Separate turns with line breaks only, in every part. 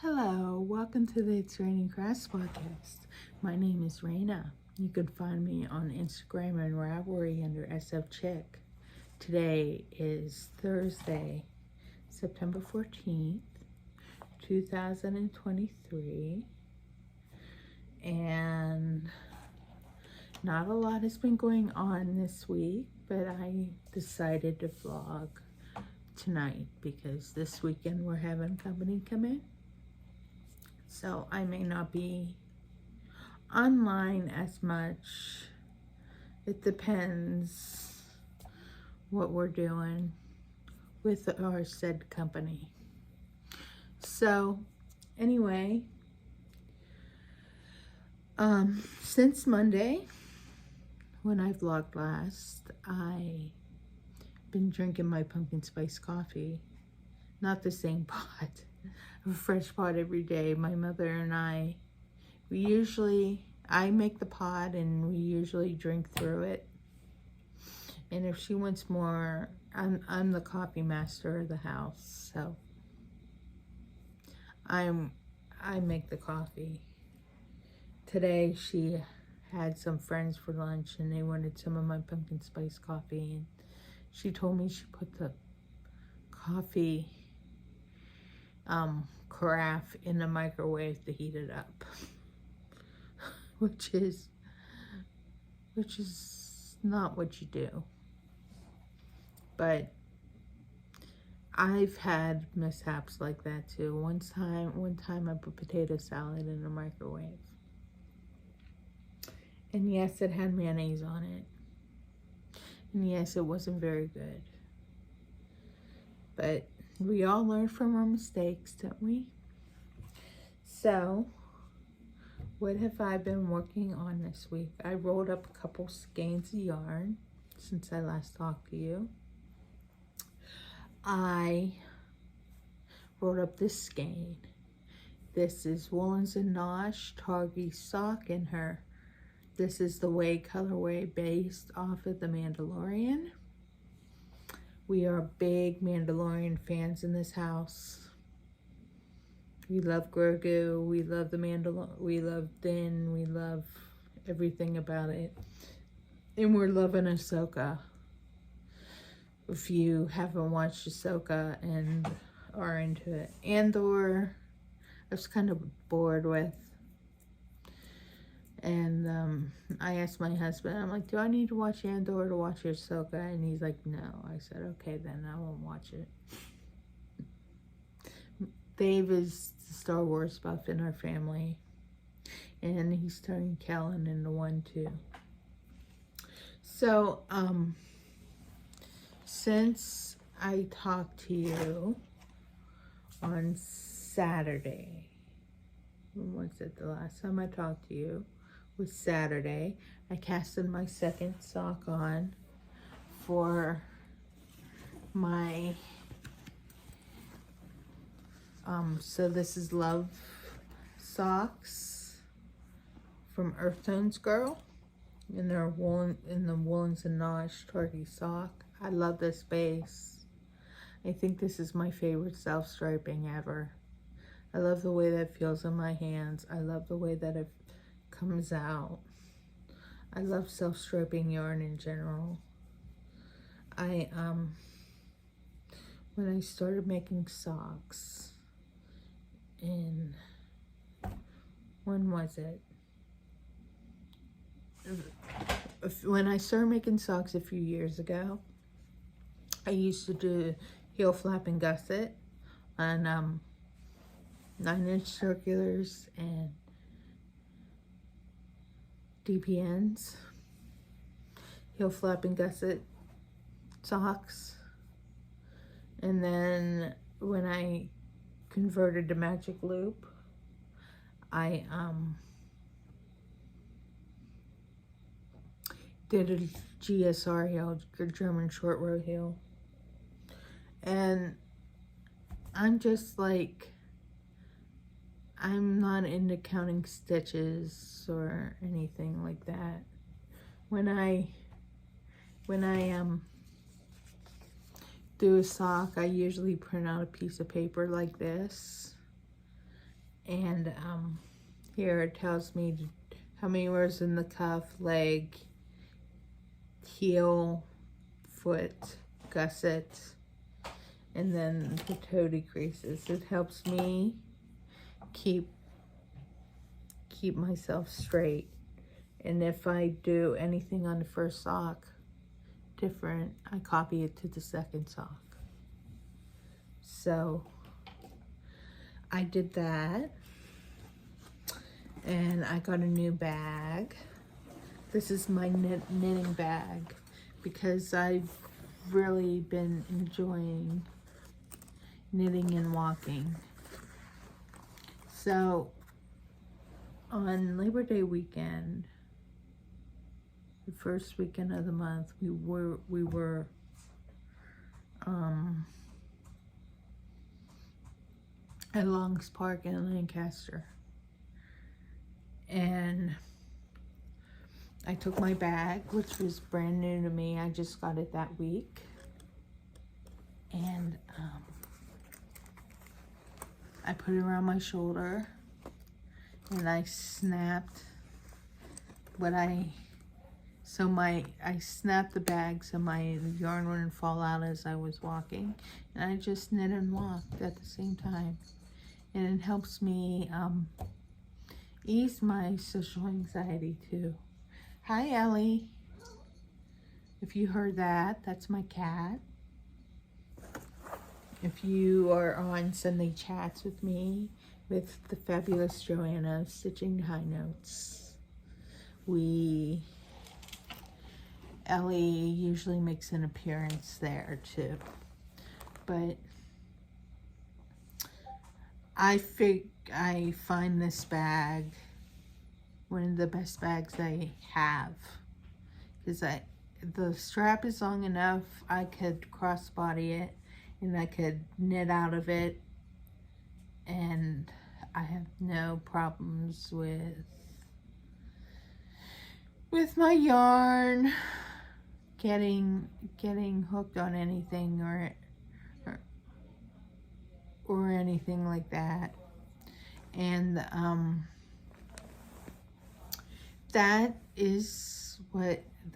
Hello, welcome to the It's Raining Crafts podcast. My name is Raina. You can find me on Instagram and Ravelry under SF Chick. Today is Thursday, September 14th, 2023, and not a lot has been going on this week, but I decided to vlog tonight because this weekend we're having company come in. So I may not be online as much. It depends what we're doing with our said company. So anyway, since Monday, when I vlogged last, I've been drinking my pumpkin spice coffee. Not the same pot. A fresh pot every day. My mother and I make the pot and we usually drink through it. And if she wants more, I'm the coffee master of the house, so I make the coffee. Today she had some friends for lunch and they wanted some of my pumpkin spice coffee, and she told me she put the coffee carafe in the microwave to heat it up, which is not what you do. But I've had mishaps like that too. One time I put potato salad in the microwave, and yes, it had mayonnaise on it, and yes, it wasn't very good. But we all learn from our mistakes, don't we? So, what have I been working on this week? I rolled up a couple skeins of yarn since I last talked to you. I rolled up this skein. This is Woolens and Nosh Targhee Sock in her. This is the Way colorway based off of The Mandalorian. We are big Mandalorian fans in this house. We love Grogu, we love the we love Din, we love everything about it. And we're loving Ahsoka. If you haven't watched Ahsoka and are into it. Andor, I was kind of bored with. And I asked my husband, I'm like, do I need to watch Andor to watch Ahsoka? And he's like, no. I said, okay, then I won't watch it. Dave is the Star Wars buff in our family. And he's turning Kellen into one too. So, since I talked to you on Saturday, when was it the last time I talked to you? Was Saturday. I casted my second sock on for my so this is Love socks from Earth Tones Girl, and they're in the Woolens and Nosh Targhee sock. I love this base. I think this is my favorite self-striping ever. I love the way that feels in my hands. I love the way that it comes out. I love self-striping yarn in general. When I started making socks when was it? When I started making socks a few years ago, I used to do heel flap and gusset on 9-inch circulars and DPNs, heel flap and gusset socks. And then when I converted to Magic Loop, I did a GSR heel, German short row heel. And I'm just like, I'm not into counting stitches or anything like that. When I do a sock, I usually print out a piece of paper like this And here it tells me how many rows in the cuff, leg, heel, foot, gusset, and then the toe decreases. It helps me keep myself straight. And if I do anything on the first sock different, I copy it to the second sock. So I did that, and I got a new bag. This is my knitting bag because I've really been enjoying knitting and walking. So on Labor Day weekend, the first weekend of the month, we were at Longs Park in Lancaster, and I took my bag, which was brand new to me. I just got it that week, and I put it around my shoulder, and I snapped I snapped the bag so my yarn wouldn't fall out as I was walking, and I just knit and walked at the same time. And it helps me ease my social anxiety too. Hi, Ellie. If you heard that, that's my cat. If you are on Sunday chats with me, with the fabulous Joanna of Stitching High Notes, Ellie usually makes an appearance there too. But I find this bag one of the best bags I have, because the strap is long enough. I could crossbody it, and I could knit out of it, and I have no problems with my yarn getting hooked on anything or anything like that. And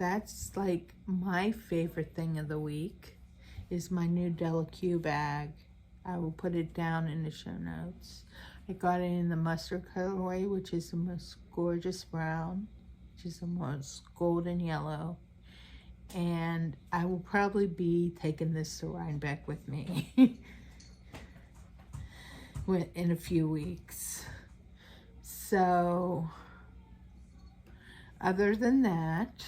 that's like my favorite thing of the week is my new Della Q bag. I will put it down in the show notes. I got it in the mustard colorway, which is the most gorgeous brown, which is the most golden yellow. And I will probably be taking this to Rhinebeck with me in a few weeks. So other than that,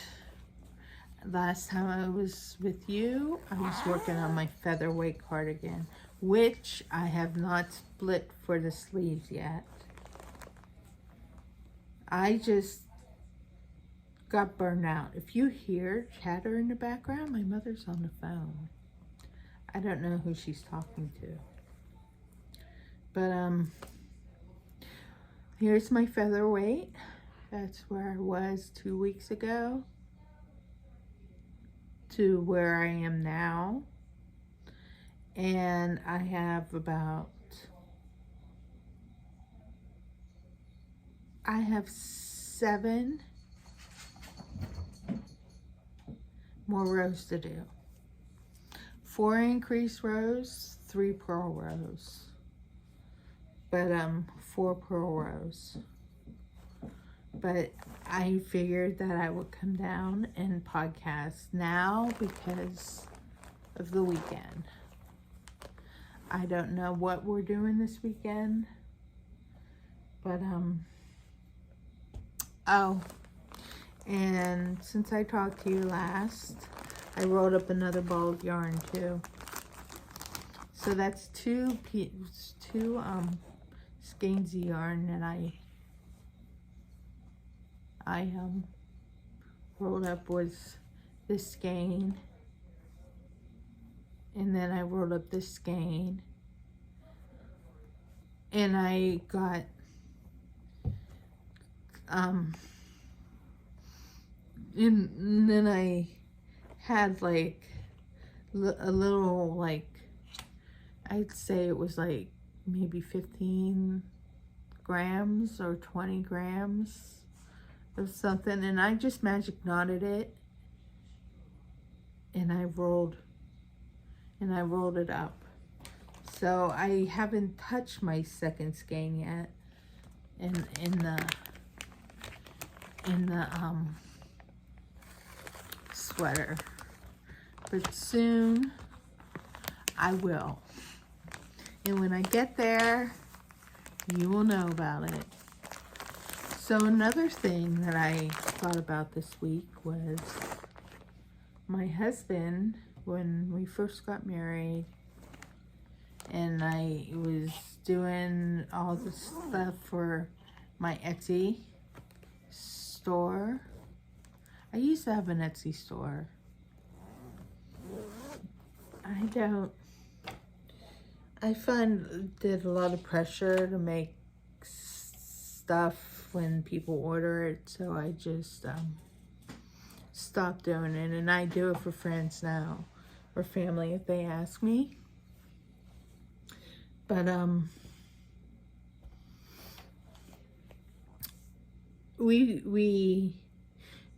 last time I was with you, I was working on my featherweight cardigan, which I have not split for the sleeves yet. I just got burned out. If you hear chatter in the background, my mother's on the phone. I don't know who she's talking to. But here's my featherweight. That's where I was 2 weeks ago to where I am now. And I have I have 7 more rows to do. 4 increased rows, 3 purl rows. But 4 purl rows. But I figured that I would come down and podcast now because of the weekend. I don't know what we're doing this weekend, but oh, and since I talked to you last, I rolled up another ball of yarn too. So that's two skeins of yarn that I rolled up. Was this skein, and then I rolled up this skein, and I got and then I had like a little, like, I'd say it was like maybe 15 grams or 20 grams of something, and I just magic knotted it, and I rolled it up. So I haven't touched my second skein yet in the sweater, but soon I will. And when I get there, you will know about it. So another thing that I thought about this week was my husband, when we first got married, and I was doing all the stuff for my Etsy store. I used to have an Etsy store. I find there's a lot of pressure to make stuff when people order it, so I just stopped doing it, and I do it for friends now, or family if they ask me. But we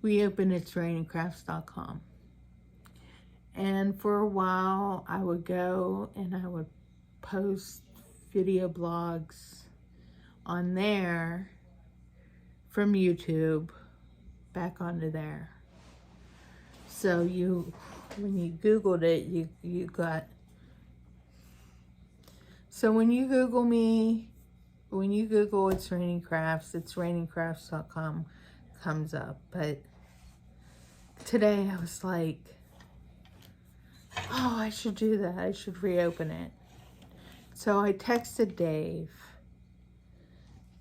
opened itsrainingrafts.com, and for a while I would go and I would post video blogs on there from YouTube back onto there. So when you Googled it, you got. So when you Google me, when you Google It's Raining Crafts, itsrainingrafts.com comes up. But today I was like, oh, I should do that. I should reopen it. So I texted Dave,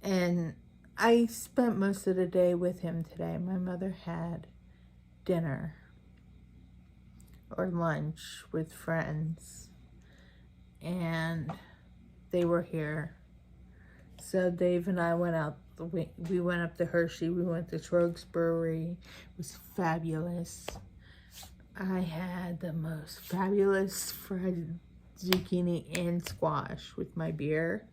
and I spent most of the day with him today. My mother had dinner or lunch with friends, and they were here. So Dave and I went out. We went up to Hershey. We went to Trogs Brewery. It was fabulous. I had the most fabulous fried zucchini and squash with my beer.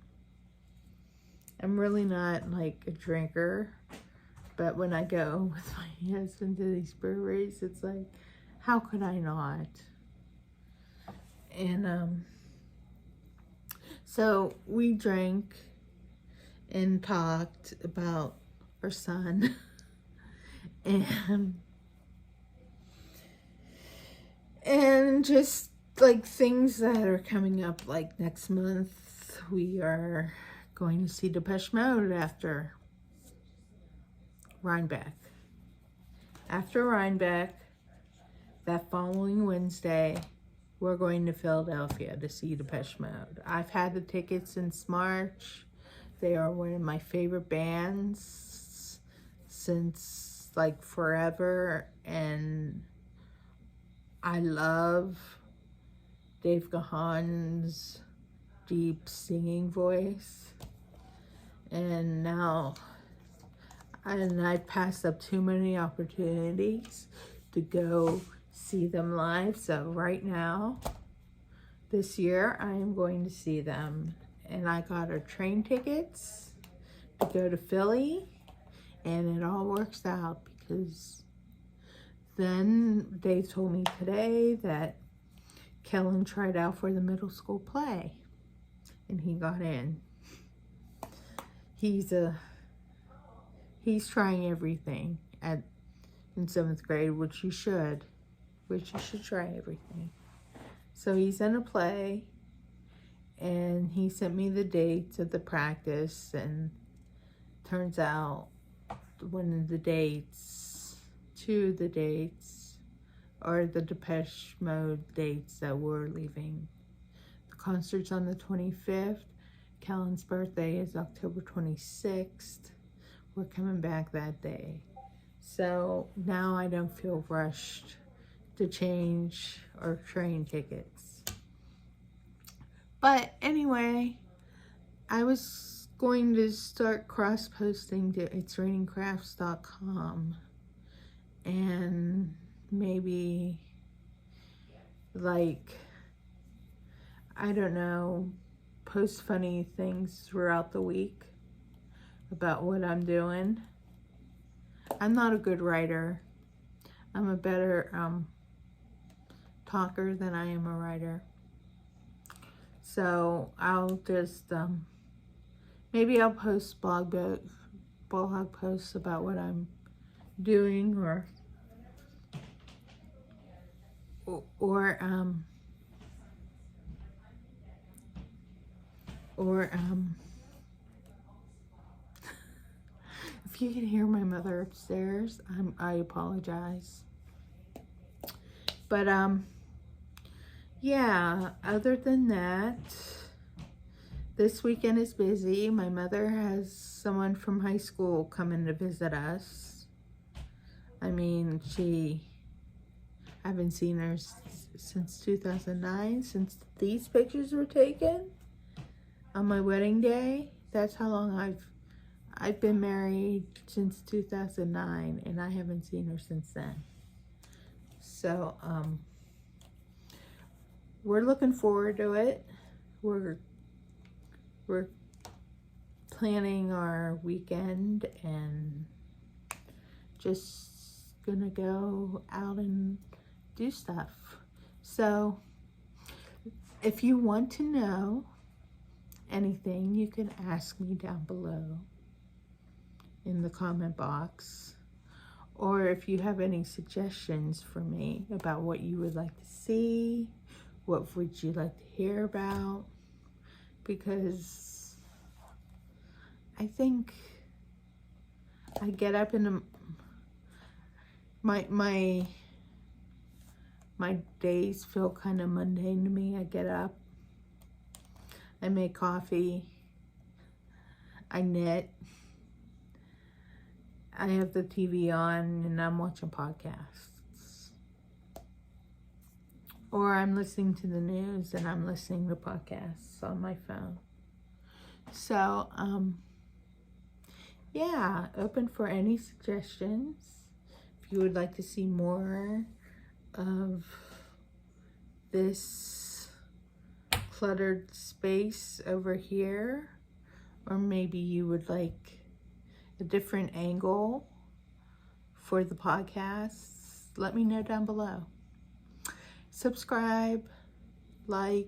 I'm really not like a drinker, but when I go with my husband to these breweries, it's like, how could I not? And so we drank and talked about our son and just like things that are coming up. Like next month we are going to see Depeche Mode after Rhinebeck. After Rhinebeck, that following Wednesday, we're going to Philadelphia to see Depeche Mode. I've had the tickets since March. They are one of my favorite bands since like forever, and I love Dave Gahan's deep singing voice. And now, I passed up too many opportunities to go see them live. So right now, this year, I am going to see them. And I got our train tickets to go to Philly, and it all works out because then they told me today that Kellen tried out for the middle school play, and he got in. He's trying everything in 7th grade, which you should try everything. So he's in a play, and he sent me the dates of the practice, and turns out two of the dates are the Depeche Mode dates that we're leaving. The concert's on the 25th. Kellen's birthday is October 26th. We're coming back that day. So now I don't feel rushed to change our train tickets. But anyway, I was going to start cross-posting to itsrainingrafts.com, and maybe, like, I don't know, post funny things throughout the week. about what I'm doing. I'm not a good writer. I'm a better talker than I am a writer. So I'll just, maybe I'll post blog posts about what I'm doing, or if you can hear my mother upstairs, I apologize. But yeah, other than that, this weekend is busy. My mother has someone from high school coming to visit us. I mean, I haven't seen her since 2009, since these pictures were taken on my wedding day. That's how long I've been married, since 2009, and I haven't seen her since then. So, we're looking forward to it. We're planning our weekend and just gonna go out and do stuff. So, if you want to know anything, you can ask me down below in the comment box. Or if you have any suggestions for me about what you would like to see, what would you like to hear about? Because I think I get up in the, my days feel kind of mundane to me. I get up, I make coffee, I knit, I have the TV on, and I'm watching podcasts. Or I'm listening to the news and I'm listening to podcasts on my phone. So, yeah, open for any suggestions. If you would like to see more of this cluttered space over here, or maybe you would like a different angle for the podcast, let me know down below. Subscribe, like,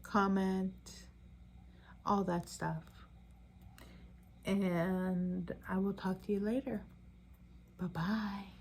comment, all that stuff. And I will talk to you later. Bye-bye.